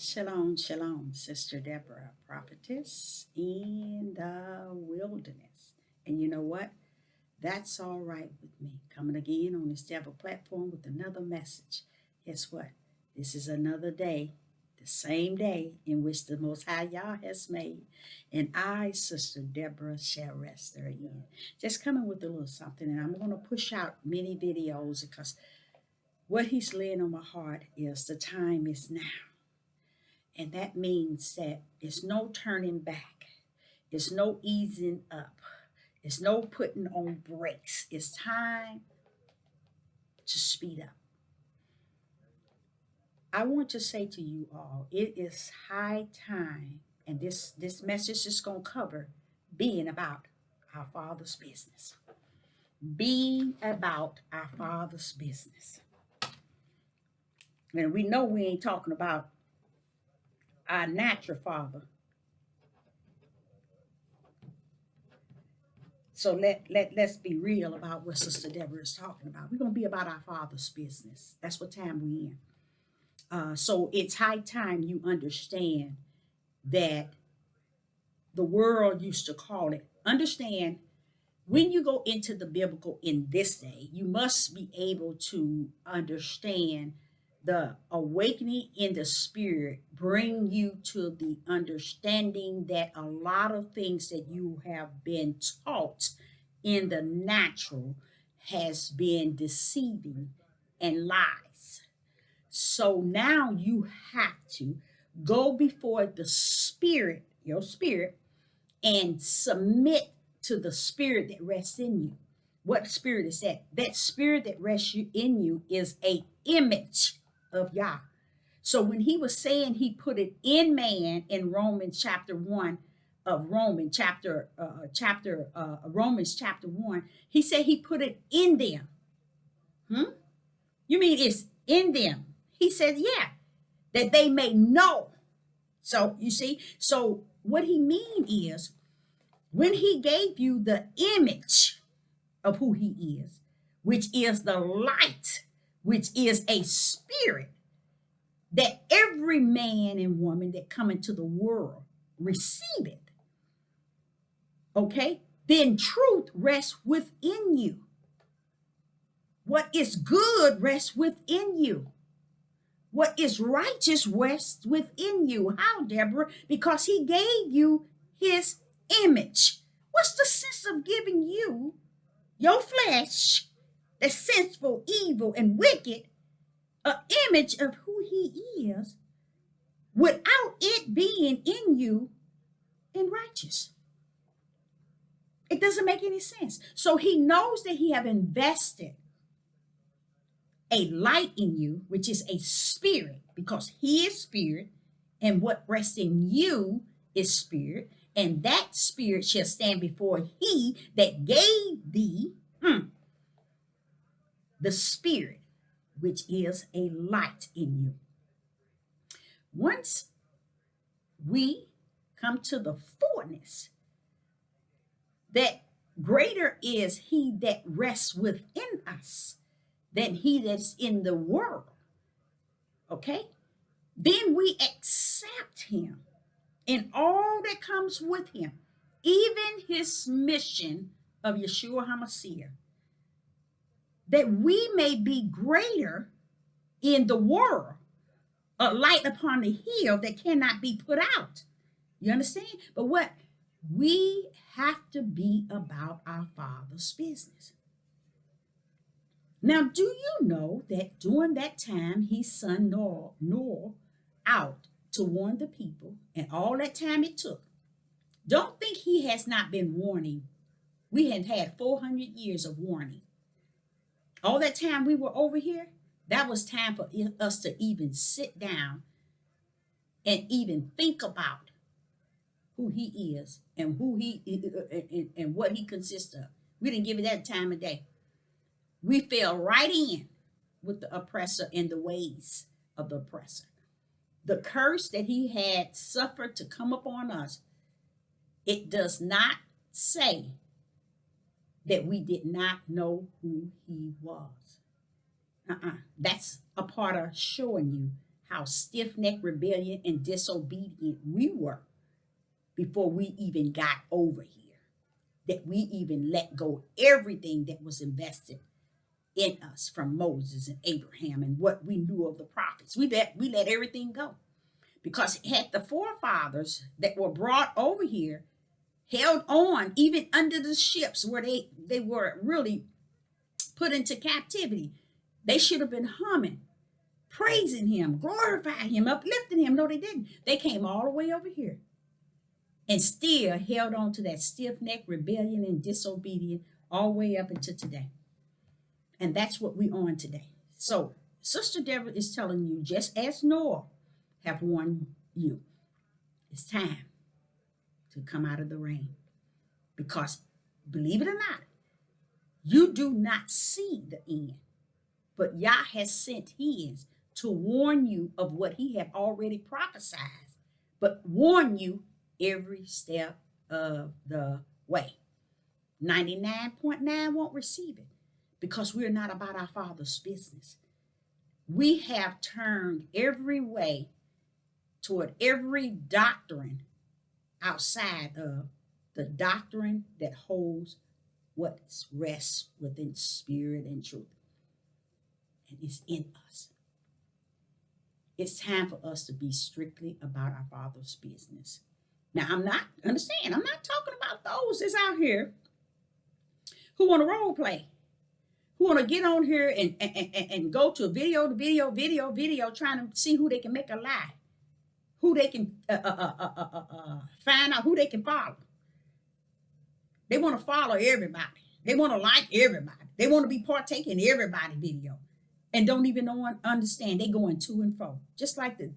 Shalom, shalom, Sister Deborah, prophetess in the wilderness. And you know what? That's all right with me. Coming again on this Deborah platform with another message. Guess what? This is another day, the same day in which the Most High Yah has made. And I, Sister Deborah, shall rest therein. Just coming with a little something. And I'm going to push out many videos because what He's laying on my heart is the time is now. And that means that it's no turning back. It's no easing up. It's no putting on brakes. It's time to speed up. I want to say to you all, it is high time, and this message is going to cover being about our Father's business. Being about our Father's business. And we know we ain't talking about our natural father. So let's be real about what Sister Deborah is talking about. We're going to be about our Father's business. That's what time we're in. So it's high time you understand that the world used to call it. Understand, when you go into the biblical in this day, you must be able to understand the awakening in the spirit bring you to the understanding that a lot of things that you have been taught in the natural has been deceiving and lies. So now you have to go before the spirit, your spirit, and submit to the spirit that rests in you. What spirit is that? That spirit that rests in you is a image of Yah. So when he was saying he put it in man in Romans chapter 1 of Romans chapter 1, he said he put it in them. You mean it's in them? He said, yeah, that they may know. So you see, so what he mean is when he gave you the image of who he is, which is the light, which is a spirit that every man and woman that come into the world receive it. Okay? Then truth rests within you. What is good rests within you. What is righteous rests within you. How, Deborah? Because he gave you his image. What's the sense of giving you your flesh, that's sinful, evil, and wicked, an image of who he is without it being in you and righteous? It doesn't make any sense. So he knows that he have invested a light in you, which is a spirit, because he is spirit, and what rests in you is spirit, and that spirit shall stand before he that gave thee the spirit, which is a light in you. Once we come to the fullness that greater is he that rests within us than he that's in the world, okay? Then we accept him and all that comes with him, even his mission of Yeshua HaMashiach, that we may be greater in the world, a light upon the hill that cannot be put out. You understand? But what? We have to be about our Father's business. Now, do you know that during that time he sent Noah out to warn the people, and all that time it took? Don't think he has not been warning. We had 400 years of warning. All that time we were over here, that was time for us to even sit down and even think about who he is and and what he consists of. We didn't give it that time of day. We fell right in with the oppressor and the ways of the oppressor. The curse that he had suffered to come upon us, it does not say that we did not know who he was. That's a part of showing you how stiff-necked, rebellion, and disobedient we were before we even got over here. That we even let go everything that was invested in us from Moses and Abraham and what we knew of the prophets. We let everything go. Because had the forefathers that were brought over here held on even under the ships where they were really put into captivity, they should have been humming, praising him, glorifying him, uplifting him. No, they didn't. They came all the way over here and still held on to that stiff-necked rebellion and disobedience all the way up until today. And that's what we on today. So Sister Deborah is telling you, just as Noah have warned you, it's time to come out of the rain. Because, believe it or not, you do not see the end. But Yah has sent his to warn you of what he had already prophesied, but warn you every step of the way. 99.9 won't receive it because we're not about our Father's business. We have turned every way toward every doctrine outside of the doctrine that holds what rests within spirit and truth. And it's in us. It's time for us to be strictly about our Father's business. Now, I'm not talking about those that's out here who want to role play, who want to get on here and go to video, trying to see who they can make a lie, who they can find out who they can follow. They want to follow everybody. They want to like everybody. They want to be partaking in everybody's video and don't even understand. They going to and fro, just like the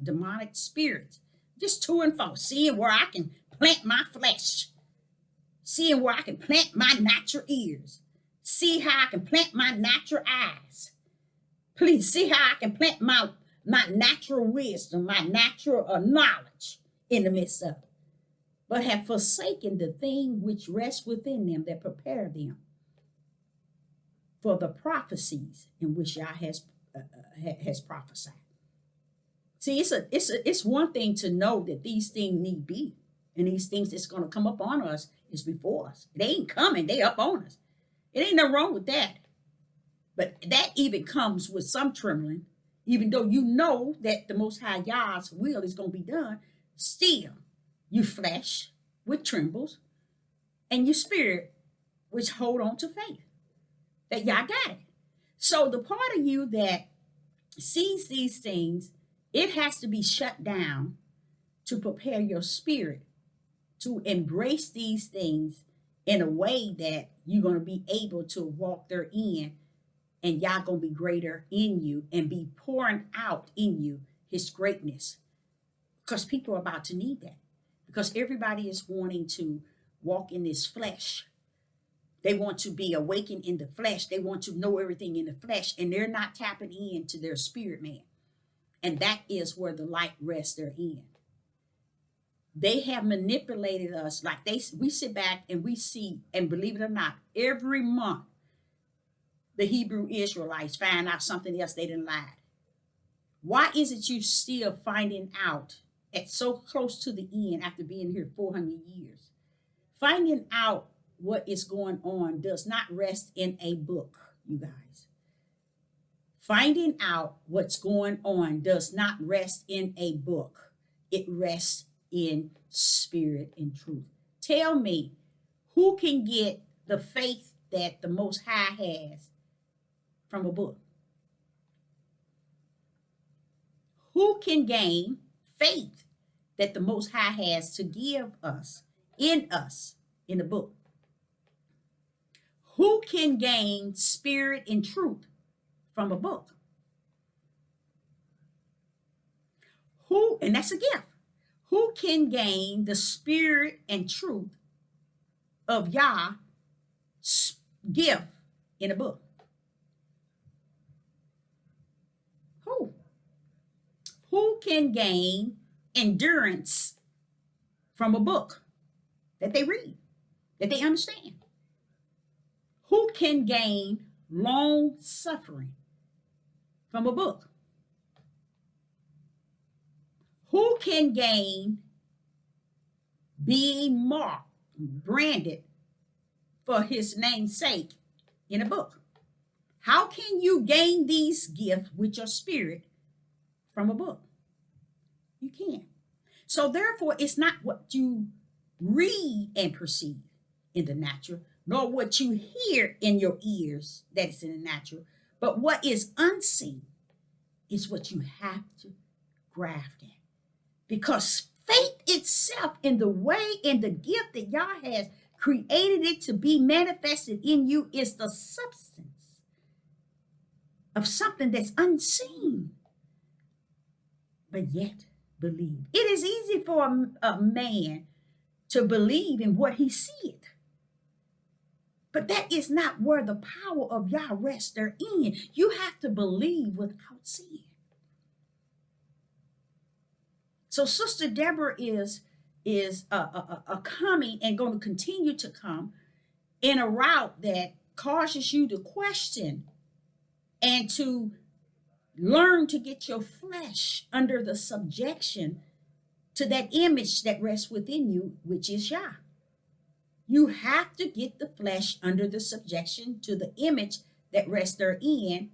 demonic spirits, just to and fro, seeing where I can plant my flesh, seeing where I can plant my natural ears, see how I can plant my natural eyes. Please see how I can plant my natural wisdom, my natural knowledge in the midst of it. But have forsaken the thing which rests within them that prepare them for the prophecies in which Yah has prophesied. See, it's one thing to know that these things need be, and these things that's going to come up on us is before us. They ain't coming; they up on us. It ain't nothing wrong with that. But that even comes with some trembling, even though you know that the Most High Yah's will is going to be done. Still, you flesh, which trembles, and your spirit, which hold on to faith, that Yah got it. So the part of you that sees these things, it has to be shut down to prepare your spirit to embrace these things in a way that you're going to be able to walk therein, and Yah going to be greater in you and be pouring out in you his greatness. Because people are about to need that. Because everybody is wanting to walk in this flesh. They want to be awakened in the flesh. They want to know everything in the flesh, and they're not tapping into their spirit man. And that is where the light rests therein. They have manipulated us like we sit back and we see, and believe it or not, every month the Hebrew Israelites find out something else they didn't lie. Why is it you still finding out at so close to the end after being here 400 years? Finding out what is going on does not rest in a book, you guys. Finding out what's going on does not rest in a book. It rests in spirit and truth. Tell me, who can get the faith that the Most High has from a book? Who can gain faith that the Most High has to give us in a book? Who can gain spirit and truth from a book? Who, and that's a gift. Who can gain the spirit and truth of Yah's gift in a book? Who? Who can gain endurance from a book that they read, that they understand? Who can gain long suffering from a book? Who can gain being marked, branded for his name's sake in a book? How can you gain these gifts with your spirit from a book? You can't. So therefore, it's not what you read and perceive in the natural, nor what you hear in your ears that is in the natural, but what is unseen is what you have to graft in. Because faith itself in the way and the gift that Yah has created it to be manifested in you is the substance of something that's unseen, but yet believe. It is easy for a man to believe in what he sees, but that is not where the power of Yah rests therein. You have to believe without seeing. So Sister Deborah is coming and going to continue to come in a route that causes you to question and to learn to get your flesh under the subjection to that image that rests within you, which is Yah. You have to get the flesh under the subjection to the image that rests therein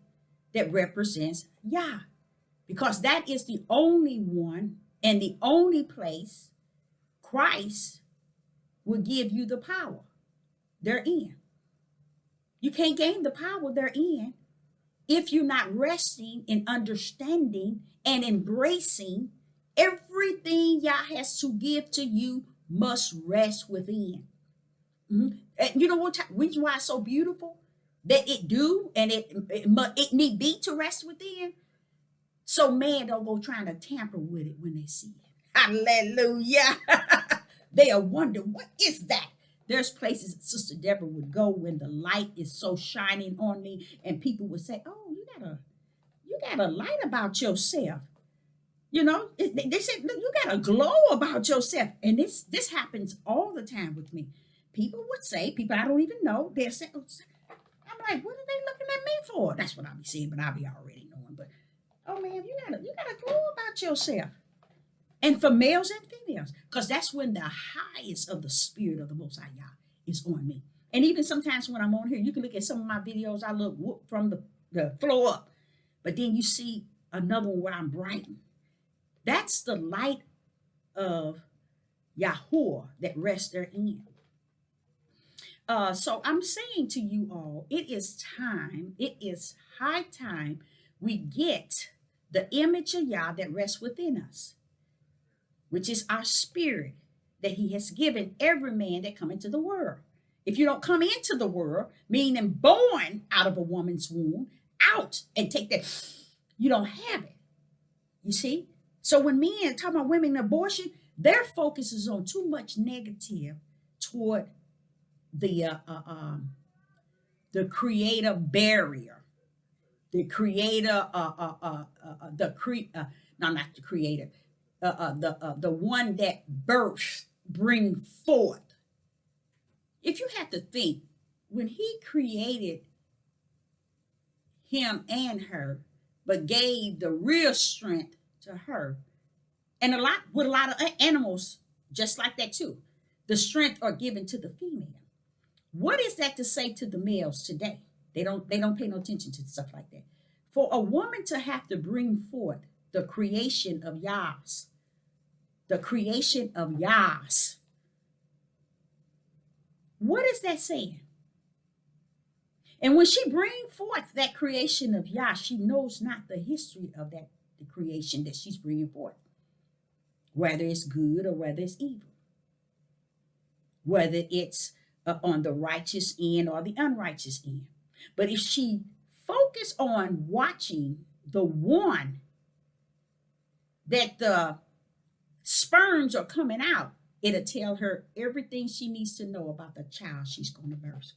that represents Yah, because that is the only one and the only place Christ will give you the power therein. You can't gain the power therein if you're not resting in understanding and embracing everything Yah has to give to you must rest within. And you know what? Reason why it's so beautiful that it do and it need be to rest within. So man don't go trying to tamper with it when they see it. Hallelujah. They'll wonder, what is that? There's places that Sister Deborah would go when the light is so shining on me, and people would say, "Oh, you got a light about yourself." You know, they said, "Look, you got a glow about yourself," and this happens all the time with me. People would say, people I don't even know, they'll say, oh, I'm like, what are they looking at me for? That's what I'll be saying, but I'll be already knowing. But oh man, you got a glow about yourself. And for males and females, because that's when the highest of the spirit of the Most High Yah is on me. And even sometimes when I'm on here, you can look at some of my videos, I look from the floor up. But then you see another one where I'm brightened. That's the light of Yahuwah that rests therein. So I'm saying to you all, it is high time we get the image of Yah that rests within us, which is our spirit that he has given every man that come into the world. If you don't come into the world, meaning born out of a woman's womb, out and take that, you don't have it. You see? So when men talk about women and abortion, their focus is on too much negative toward the creator barrier, the creator, no, not the creator, the one that births, bring forth. If you have to think, when he created him and her, but gave the real strength to her, and a lot of animals just like that too, the strength are given to the female. What is that to say to the males today? They don't pay no attention to stuff like that. For a woman to have to bring forth the creation of Yah's, what is that saying? And when she bring forth that creation of Yah, she knows not the history of the creation that she's bringing forth, whether it's good or whether it's evil, whether it's on the righteous end or the unrighteous end. But if she focus on watching the one that the sperms are coming out, it'll tell her everything she needs to know about the child she's going to birth.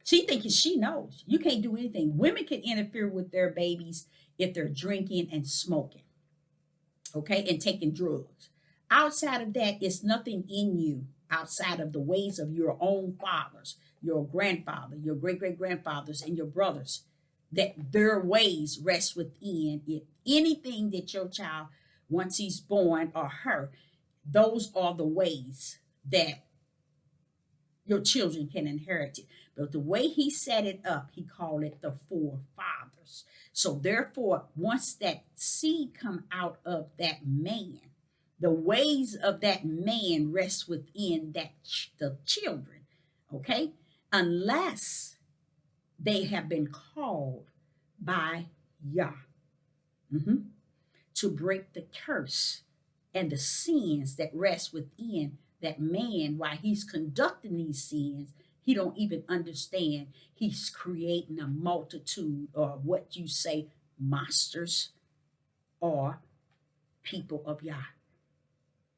She thinking she knows. You can't do anything. Women can interfere with their babies if they're drinking and smoking, okay, and taking drugs. Outside of that, it's nothing in you outside of the ways of your own fathers, your grandfather, your great-great-grandfathers, and your brothers, that their ways rest within it. Anything that your child once he's born, or her. Those are the ways that your children can inherit it. But the way he set it up, he called it the forefathers. So therefore, once that seed come out of that man, the ways of that man rest within the children. Okay, unless they have been called by Yah, mhm, to break the curse and the sins that rest within that man while he's conducting these sins. He don't even understand he's creating a multitude, or what you say, monsters, or people of Yah.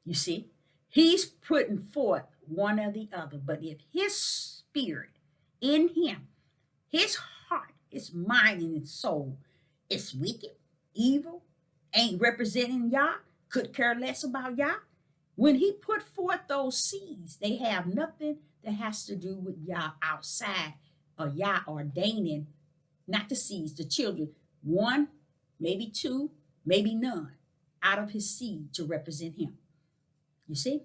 You see, he's putting forth one or the other. But if his spirit in him, his heart, his mind, and his soul is wicked, evil, ain't representing Yah, could care less about Yah, when he put forth those seeds, they have nothing that has to do with Yah outside of Yah ordaining, not the seeds, the children, one, maybe two, maybe none, out of his seed to represent him. You see?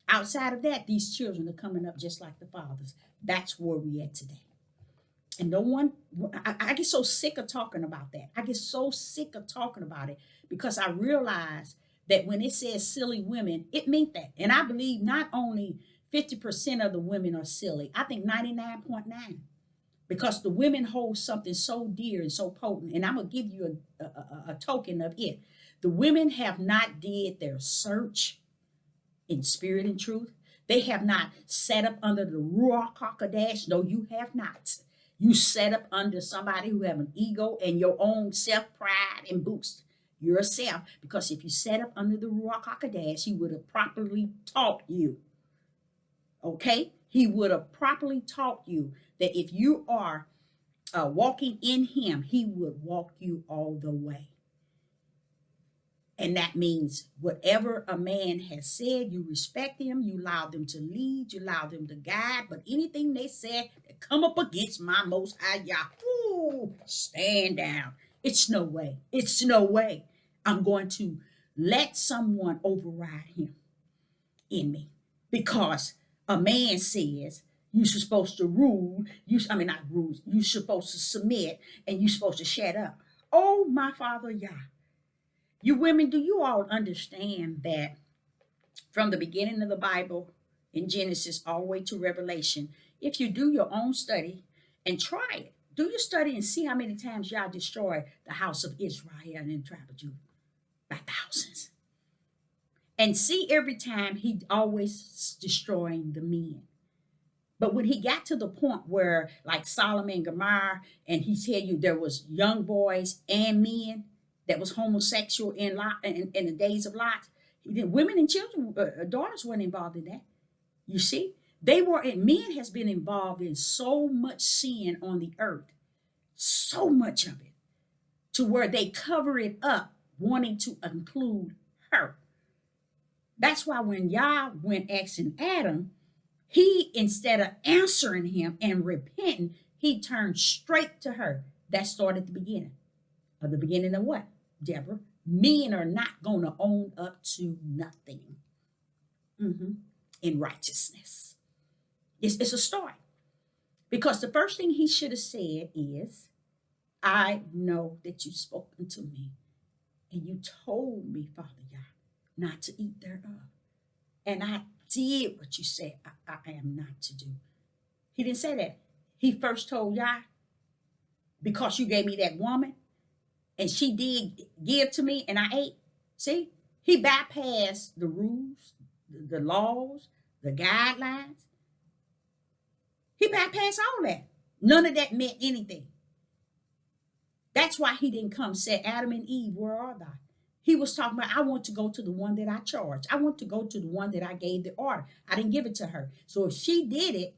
Outside of that, these children are coming up just like the fathers. That's where we at today. And no one, I get so sick of talking about that. I get so sick of talking about it because I realize that when it says silly women, it meant that. And I believe not only 50% of the women are silly, I think 99.9, because the women hold something so dear and so potent. And I'm going to give you a token of it. The women have not did their search in spirit and truth. They have not sat up under the Ruach HaKodesh. No, you have not. You set up under somebody who have an ego and your own self-pride and boost yourself. Because if you set up under the Ruach HaKodesh, he would have properly taught you. Okay? He would have properly taught you that if you are walking in him, he would walk you all the way. And that means whatever a man has said, you respect him, you allow them to lead, you allow them to guide. But anything they said that come up against my most high Yah, stand down. It's no way. It's no way I'm going to let someone override him in me. Because a man says you're supposed to rule, not rule, you're supposed to submit, and you're supposed to shut up. Oh, my Father Yah. You women, do you all understand that from the beginning of the Bible, in Genesis all the way to Revelation, if you do your own study and try it, do your study and see how many times y'all destroy the house of Israel and the tribe of Judah? By thousands. And see every time he always destroying the men. But when he got to the point where, like Solomon and Gomorrah, and he tell you there was young boys and men that was homosexual in the days of Lot, women and children, daughters weren't involved in that. You see, men has been involved in so much sin on the earth, so much of it, to where they cover it up, wanting to include her. That's why when Yah went asking Adam, he, instead of answering him and repenting, he turned straight to her. That started the beginning. Of the beginning of what, Deborah? Men are not going to own up to nothing in righteousness. It's a start. Because the first thing he should have said is, I know that you've spoken to me, and you told me, Father Yah, not to eat thereof. And I did what you said I am not to do. He didn't say that. He first told Yah, because you gave me that woman, and she did give to me, and I ate. See? He bypassed the rules, the laws, the guidelines. He bypassed all that. None of that meant anything. That's why he didn't come say, Adam and Eve, where are they? He was talking about, I want to go to the one that I charged. I want to go to the one that I gave the order. I didn't give it to her. So if she did it,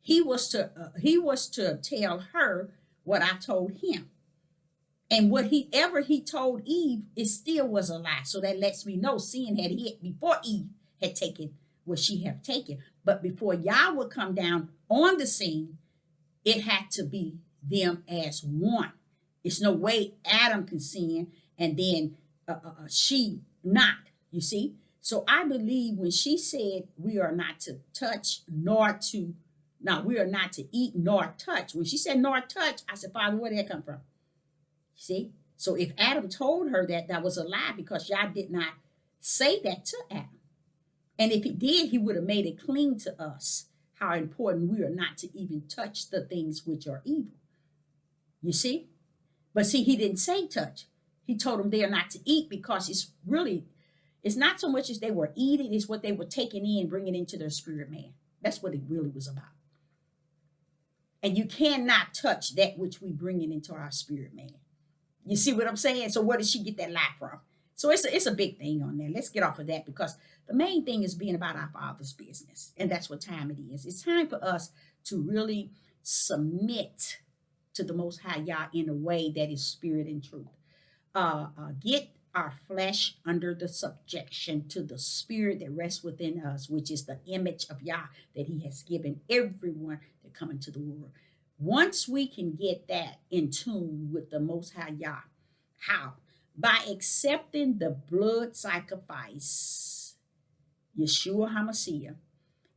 he was to tell her what I told him. And whatever he told Eve, it still was a lie. So that lets me know sin had hit before Eve had taken what she had taken. But before Yah would come down on the scene, it had to be them as one. It's no way Adam can sin and then she not, you see. So I believe when she said we are not to touch nor to, now we are not to eat nor touch. When she said nor touch, I said, Father, where did that come from? See? So if Adam told her that, that was a lie because Yah did not say that to Adam. And if he did, he would have made it clean to us how important we are not to even touch the things which are evil. You see? But see, he didn't say touch. He told them they are not to eat because it's not so much as they were eating, it's what they were taking in, bringing into their spirit man. That's what it really was about. And you cannot touch that which we bring into our spirit man. You see what I'm saying? So where did she get that lie from? So it's a big thing on there. Let's get off of that because the main thing is being about our Father's business. And that's what time it is. It's time for us to really submit to the Most High Yah in a way that is spirit and truth. Get our flesh under the subjection to the spirit that rests within us, which is the image of Yah that he has given everyone that come into the world. Once we can get that in tune with the Most High Yah, how? By accepting the blood sacrifice, Yeshua HaMashiach,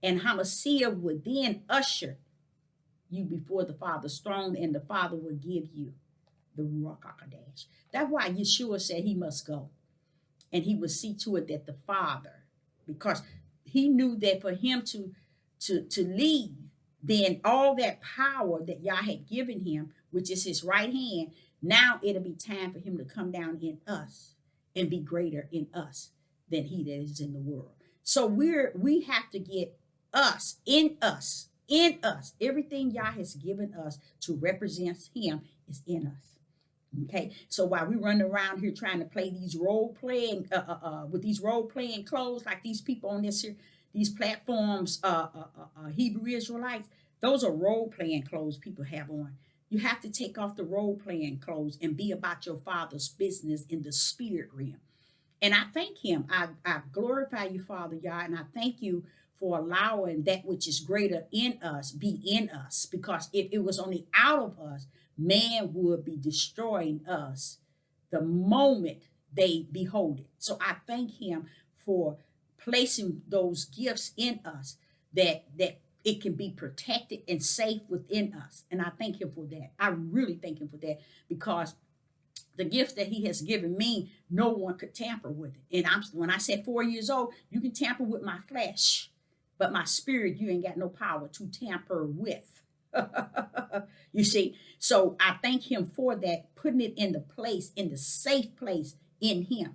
and HaMashiach would then usher you before the Father's throne, and the Father will give you the Ruach HaKodesh. That's why Yeshua said he must go. And he would see to it that the Father, because he knew that for him to leave, then all that power that Yah had given him, which is his right hand, now it'll be time for him to come down in us and be greater in us than he that is in the world. So we have to get us, in us. Everything Yah has given us to represent him is in us. Okay, so while we run around here trying to play these role playing with these role playing clothes, like these people on this here, these platforms, Hebrew Israelites, those are role playing clothes people have on. You have to take off the role playing clothes and be about your Father's business in the spirit realm. And I thank him. I glorify you, Father Yah, and I thank you for allowing that which is greater in us be in us. Because if it was only out of us, man would be destroying us the moment they behold it. So I thank him for placing those gifts in us that it can be protected and safe within us. And I thank him for that. I really thank him for that because the gifts that he has given me, no one could tamper with it. And when I said 4 years old, you can tamper with my flesh, but my spirit, you ain't got no power to tamper with. You see, so I thank him for that, putting it in the place, in the safe place in him.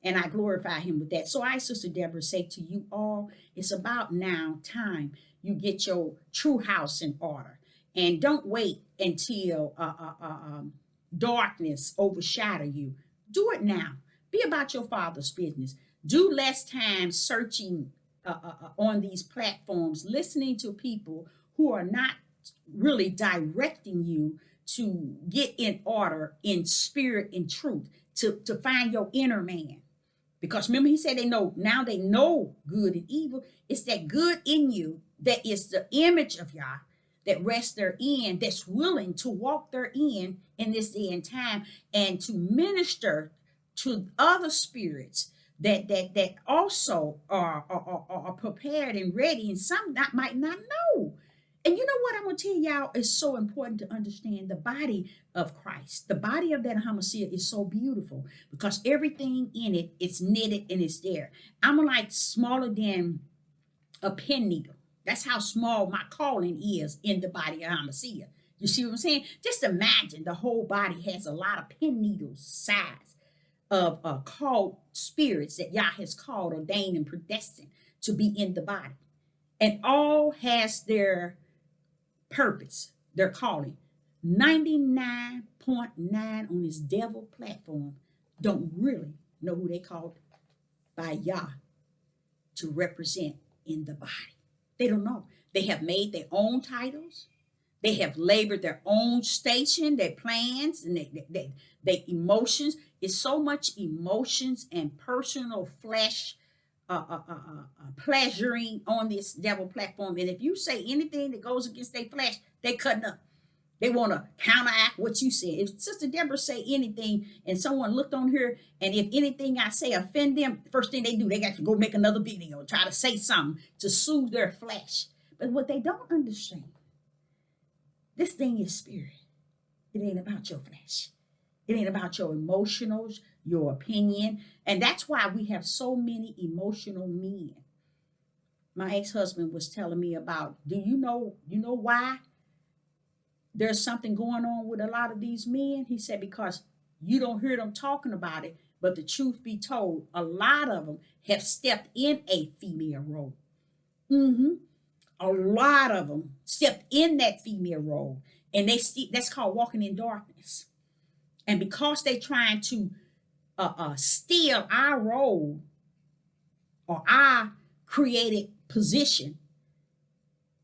And I glorify him with that. So I, Sister Deborah, say to you all, it's about now time you get your true house in order. And don't wait until darkness overshadow you. Do it now. Be about your Father's business. Do less time searching on these platforms, listening to people who are not really directing you to get in order in spirit and truth, to find your inner man. Because remember, he said they know good and evil. It's that good in you that is the image of Yah that rests therein, that's willing to walk therein in this day and time and to minister to other spirits that also are prepared and ready, and some that might not know. And you know what I'm going to tell y'all is so important to understand the body of Christ. The body of that Hamashiach is so beautiful because everything in it, it's knitted and it's there. I'm like smaller than a pen needle. That's how small my calling is in the body of Hamashiach. You see what I'm saying? Just imagine the whole body has a lot of pen needles size of called spirits that Yah has called, ordained, and predestined to be in the body. And all has their purpose, their calling. 99.9 on this devil platform don't really know who they called by Yah to represent in the body. They don't know. They have made their own titles. They have labored their own station, their plans, and their emotions. It's so much emotions and personal flesh pleasuring on this devil platform. And if you say anything that goes against their flesh, they cutting up. They want to counteract what you said. If Sister Deborah say anything and someone looked on her, and if anything I say offend them, the first thing they do, they got to go make another video, try to say something to soothe their flesh. But what they don't understand, this thing is spirit. It ain't about your flesh. It ain't about your emotionals, your opinion. And that's why we have so many emotional men. My ex-husband was telling me about, do you know why there's something going on with a lot of these men? He said, because you don't hear them talking about it, but the truth be told, a lot of them have stepped in a female role. Mm-hmm. A lot of them stepped in that female role, and that's called walking in darkness. And because they're trying to steal our role or our created position,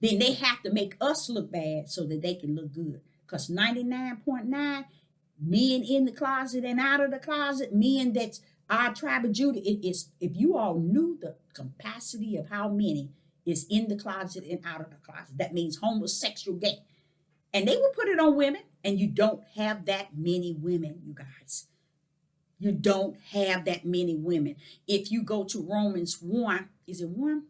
then they have to make us look bad so that they can look good. Because 99.9 men in the closet and out of the closet, men that's our tribe of Judah, it is, if you all knew the capacity of how many is in the closet and out of the closet, that means homosexual, gay. And they will put it on women, and you don't have that many women, you guys. You don't have that many women. If you go to Romans 1, is it 1?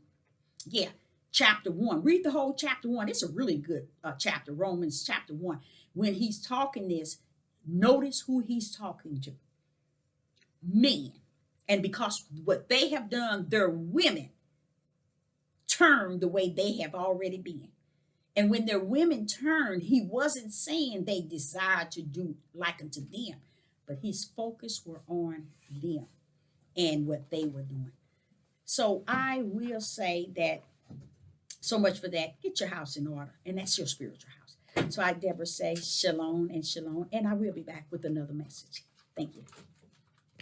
Yeah, chapter 1. Read the whole chapter 1. It's a really good chapter, Romans chapter 1. When he's talking this, notice who he's talking to. Men. And because what they have done, their women turned the way they have already been. And when their women turned, he wasn't saying they desired to do like unto them, but his focus were on them and what they were doing. So I will say that, so much for that. Get your house in order, and that's your spiritual house. So I, Deborah, say shalom and shalom, and I will be back with another message. Thank you.